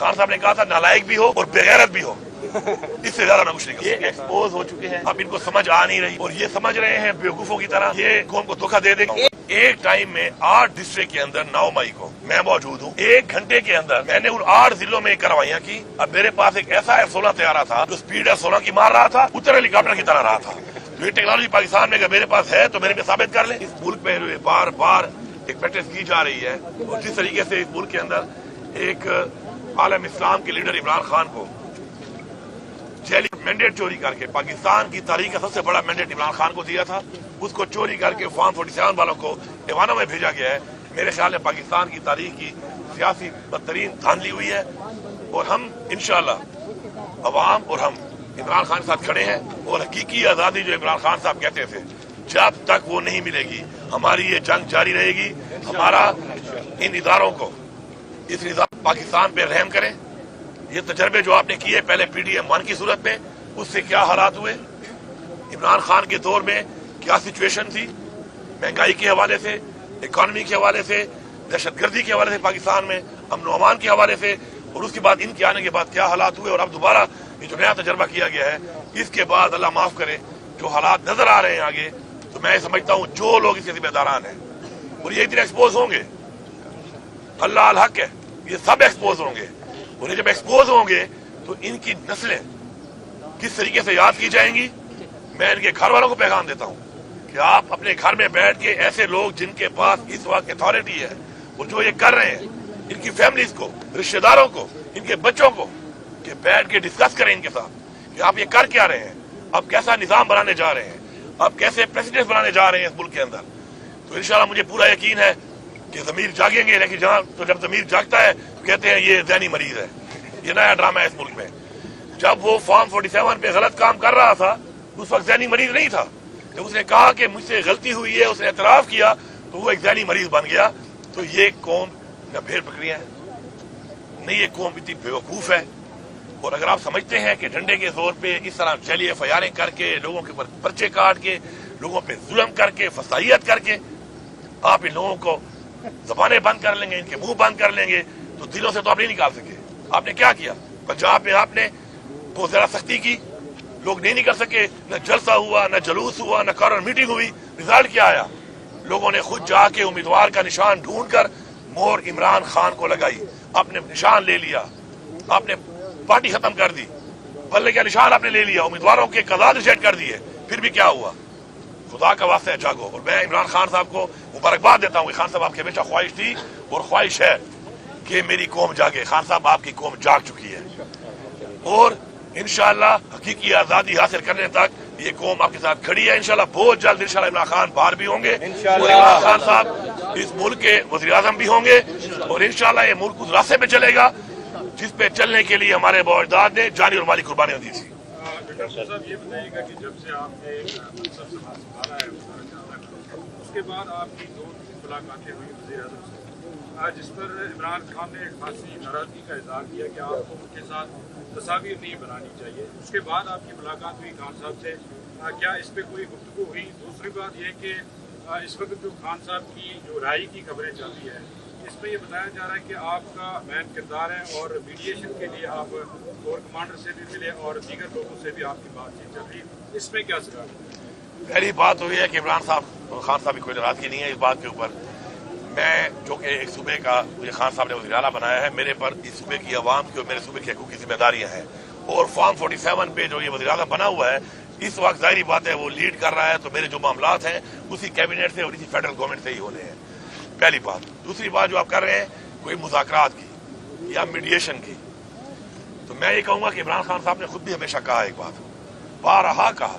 खान साहब ने कहा था नालायक भी हो और बेगैरत भी हो, इससे ज्यादा ना कुछ नहीं। ये एक्सपोज हो चुके हैं, अब इनको समझ आ नहीं रही और ये समझ रहे हैं बेवकूफों की तरह ये कौम को धोखा दे देंगे। एक टाइम में 8 डिस्ट्रिक्ट के अंदर 9 मई को मैं मौजूद हूँ। 1 घंटे के अंदर मैंने उन 8 जिलों में कार्रवाइयाँ की। अब मेरे पास एक ऐसा F-16 तैयार था जो स्पीड F-16 की मार रहा था, उत्तर हेलीकॉप्टर की तरह रहा था। तो ये टेक्नोलॉजी पाकिस्तान में अगर मेरे पास है तो मेरे में साबित कर ले। इस मुल्क में बार बार एक प्रैक्टिस की जा रही है और जिस तरीके से इस मुल्क के अंदर एक आलम इस्लाम के लीडर इमरान खान को जेल मैंडेट चोरी करके, पाकिस्तान की तारीख का सबसे बड़ा मैंडेट इमरान खान को दिया था, उसको चोरी करके फॉर्म 47 वालों को ईवानों में भेजा गया है। मेरे ख्याल में पाकिस्तान की तारीख की सियासी बदतरीन धांधली हुई है और हम इंशाअल्लाह अवाम और हम इमरान खान के साथ खड़े हैं और हकीकी आज़ादी जो इमरान खान साहब कहते थे जब तक वो नहीं मिलेगी हमारी ये जंग जारी रहेगी। हमारा इन इदारों को इस निज़ाम पाकिस्तान पे रहम करें। ये तजर्बे जो आपने किए पहले PDM-1 की सूरत में, उससे क्या हालात हुए, इमरान खान के दौर में क्या सिचुएशन थी, महंगाई के हवाले से, इकॉनमी के हवाले से, दहशतगर्दी के हवाले से, पाकिस्तान में अमन व अमान के हवाले से, और उसके बाद इनके आने के बाद क्या हालात हुए और अब दोबारा ये जो नया तजर्बा किया गया है, इसके बाद अल्लाह माफ करे जो हालात नजर आ रहे हैं आगे, तो मैं समझता हूँ जो लोग इसके जिम्मेदारान हैं और ये एक दिन एक्सपोज होंगे। अल्लाह अल हक है, ये सब एक्सपोज होंगे और ये जब एक्सपोज होंगे तो इनकी नस्लें किस तरीके से याद की जाएंगी। मैं इनके घर वालों को पैगाम देता हूँ कि आप अपने घर में बैठ के ऐसे लोग जिनके पास इस वक्त अथॉरिटी है और जो ये कर रहे हैं, इनकी फैमिलीज को, रिश्तेदारों को, इनके बच्चों को, कि बैठ के डिस्कस करें इनके साथ कि आप ये कर क्या रहे हैं, आप कैसा निजाम बनाने जा रहे हैं, आप कैसे प्रेसिडेंट बनाने जा रहे हैं इस मुल्क के अंदर। तो इंशाल्लाह मुझे पूरा यकीन है कि जमीर जागेंगे, लेकिन जब जमीर जागता है तो कहते हैं ये ज़हनी मरीज है। ये नया ड्रामा है इस मुल्क में। जब वो फॉर्म 47 पे गलत काम कर रहा था उस वक्त ज़हनी मरीज नहीं था। जब उसने कहा कि मुझसे गलती हुई है, उसने एतराफ किया, तो वो एक ज़हनी मरीज बन गया। तो ये कौम न भेड़ बकरियां है, नहीं ये कौम इतनी बेवकूफ है। और अगर आप समझते हैं कि डंडे के जोर पे इस तरह चलिए फयारें करके, लोगों के ऊपर पर्चे काट के, लोगों पे जुल्म करके, फसाइयत करके आप इन लोगों को जबानें बंद कर लेंगे, इनके मुंह बंद कर लेंगे, तो दिलों से तो आप नहीं निकाल सके। आपने क्या किया पंजाब में? आपने बहुत ज्यादा सख्ती की, लोग नहीं निकल सके, न जलसा हुआ, न जलूस हुआ, न कॉर्नर मीटिंग हुई। रिजल्ट क्या आया? लोगों ने खुद जाके उम्मीदवार का निशान ढूंढकर मोहर इमरान खान को लगाई, आपने निशान ले लिया, आपने पार्टी खत्म कर दी, बल्ले का निशान आपने ले लिया, उम्मीदवारों के कज़ात रिजेक्ट कर दिए। फिर भी क्या हुआ? खुदा का वास्ता है जागो। और मैं इमरान खान साहब को मुबारकबाद देता हूँ। खान साहब आपकी हमेशा ख्वाहिश थी और ख्वाहिश है कि मेरी कौम जागे। खान साहब आपकी कौम जाग चुकी है और इंशाअल्लाह हकीकी आजादी हासिल करने तक ये कौम आपके साथ खड़ी है। इंशाअल्लाह बहुत जल्द इंशाअल्लाह इमरान खान बाहर भी होंगे और इमरान खान साहब इस मुल्क के वज़ीर आज़म भी होंगे और इंशाअल्लाह ये मुल्क उस रास्ते पे चलेगा जिस पे चलने के लिए हमारे बाप-दादा ने जानी और माली कुर्बानियां दी थी। डॉक्टर साहब ये बताइएगा कि जब से आपने मंसब संभाला है उसके बाद आपकी 2 मुलाकातें हुई वज़ीर आज़म से, जिस पर इमरान खान ने खासी नाराजगी का इजहार किया कि आपको उनके साथ तस्वीर नहीं बनानी चाहिए। उसके बाद आपकी मुलाकात हुई खान साहब से, क्या इस पर कोई गुफ्तगू हुई? दूसरी बात यह कि इस वक्त जो खान साहब की जो राय की खबरें चल रही है, इसमें ये बताया जा रहा है कि आपका मैन किरदार है और मीडिएशन के लिए आप कोर कमांडर से भी मिले और दीगर लोगों से भी आपकी बातचीत चल रही है, इसमें क्या सलाह? पहली बात तो ये है कि इमरान साहब खान साहब की कोई नाराजगी नहीं है इस बात के ऊपर। मैं जो कि एक सूबे का मुझे खान साहब ने वज़ीर आला बनाया है, मेरे पर इस सूबे की आवाम की और मेरे सूबे की हकूक़ी जिम्मेदारियां हैं। और फॉर्म 47 पे जो ये वज़ीर आला बना हुआ है इस वक्त जाहिर बात है वो लीड कर रहा है, तो मेरे जो मामलात हैं उसी कैबिनेट से और इसी फेडरल गवर्नमेंट से ही होने हैं, पहली बात। दूसरी बात जो आप कर रहे हैं कोई मुज़ाकरात की या मीडिएशन की, तो मैं ये कहूँगा कि इमरान खान साहब ने खुद भी हमेशा कहा एक बात, बारहा कहा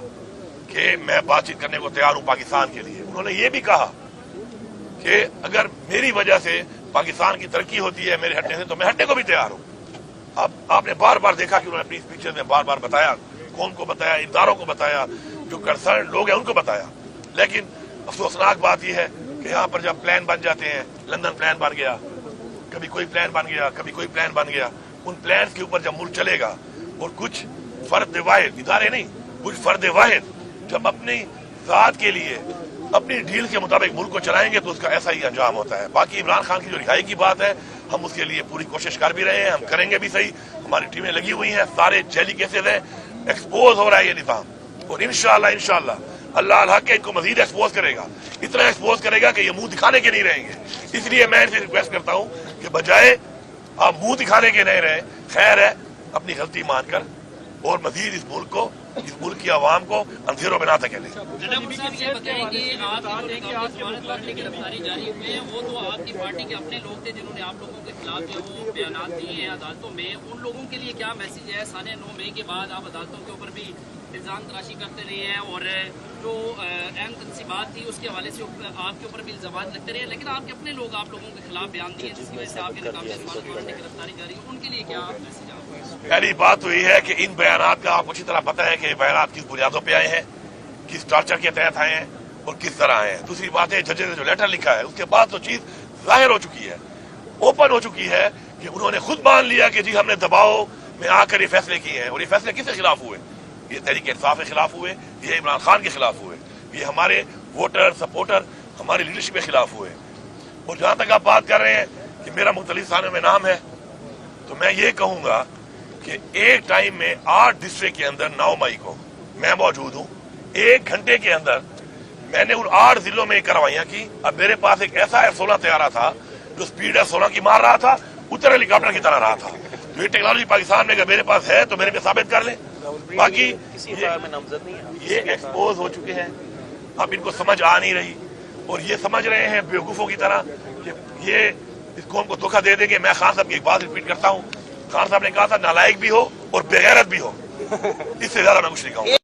कि मैं बातचीत करने को तैयार हूँ पाकिस्तान के लिए। उन्होंने ये भी कहा कि अगर मेरी वजह से पाकिस्तान की तरक्की होती है मेरे हटने से, तो मैं हटने को भी तैयार हूँ। अब आपने बार बार देखा कि उन्होंने अपनी स्पीचेस में बार बार बताया, कौन को बताया, इदारों को बताया, जो कंसर्न लोग हैं उनको बताया। लेकिन अफसोसनाक बात यह है कि यहाँ पर जब प्लान बन जाते हैं, लंदन प्लान बन गया, कभी कोई प्लान बन गया, कभी कोई प्लान बन गया, उन प्लान के ऊपर जब मुल्क चलेगा और कुछ फर्द वाहिद, इदारे नहीं, कुछ फर्द वाहिद जब अपनी ज़ात के लिए अपनी डील के मुताबिक मुल्क को चलाएंगे तो उसका ऐसा ही अंजाम होता है। बाकी इमरान खान की जो रिहाई की बात है, हम उसके लिए पूरी कोशिश कर भी रहे हैं, हम करेंगे भी सही। हमारी टीमें लगी हुई हैं, सारे जैली केसेस हैं, एक्सपोज हो रहा है ये निज़ाम, और इंशाल्लाह अल्लाह अल हक इनको मजीद एक्सपोज करेगा, इतना एक्सपोज करेगा कि ये मुंह दिखाने के नहीं रहेंगे। इसलिए मैं इनसे रिक्वेस्ट करता हूँ कि बजाय आप मुंह दिखाने के नहीं रहे, खैर है अपनी गलती मानकर और मजीद इस मुल्क की आवाम को अंधेरों में ना धकेलें। जनाब साहब ये बताएं कि आप जमानत पार्टी की गिरफ्तारी जारी हुए हैं, वो तो आपकी पार्टी के अपने लोग थे जिन्होंने आप लोगों के खिलाफ जो वो बयान दिए हैं अदालतों में, उन लोगों के लिए क्या मैसेज है? साने 9 मई के बाद आप अदालतों के ऊपर भी इल्ज़ाम तराशी करते रहे हैं और जो अहम तनसीबात थी उसके हवाले से आपके ऊपर भी इल्ज़ाम लगते रहे, लेकिन आपके अपने लोग आप लोगों के खिलाफ बयान दिए जिसकी वजह से आपके नाकाम जमानत वारंट की गिरफ्तारी जारी है, उनके लिए क्या मैसेज आप? पहली बात तो ये है कि इन बयानात का आपको अच्छी तरह पता है कि बयानात किस बुनियादों पे आए हैं, किस टार्चर के तहत आए हैं और किस तरह आए हैं। दूसरी बात है जजेस ने जो लेटर लिखा है उसके बाद तो चीज जाहिर हो चुकी है, ओपन हो चुकी है कि उन्होंने खुद मान लिया कि जी हमने दबाव में आकर ये फैसले किए हैं। और ये फैसले किसके खिलाफ हुए? ये तहरीक इंसाफ के खिलाफ हुए, ये इमरान खान के खिलाफ हुए, ये हमारे वोटर सपोर्टर हमारी लीडरशिप के खिलाफ हुए। और जहां तक आप बात कर रहे हैं कि मेरा मुख्तलिफ थानों में नाम है, तो मैं ये कहूंगा कि एक टाइम में 8 डिस्ट्रिक्ट के अंदर 9 मई को मैं मौजूद हूं। 1 घंटे के अंदर मैंने उन 8 जिलों में कार्रवाइयां की। अब मेरे पास एक ऐसा F-16 तैयारा था जो स्पीड F-16 की मार रहा था, उत्तर हेलीकॉप्टर की तरह रहा था। तो ये टेक्नोलॉजी पाकिस्तान में अगर मेरे पास है तो मेरे पे साबित कर ले। बाकी ये एक्सपोज हो चुके हैं, अब इनको समझ आ नहीं रही और ये समझ रहे हैं बेवकूफों की तरह कि ये इस कौम को धोखा दे देंगे। मैं खान साहब की एक बात रिपीट करता हूँ, खान साहब ने कहा था नालायक भी हो और बेगैरत भी हो, इससे ज्यादा मैं कुछ नहीं कहूँगा।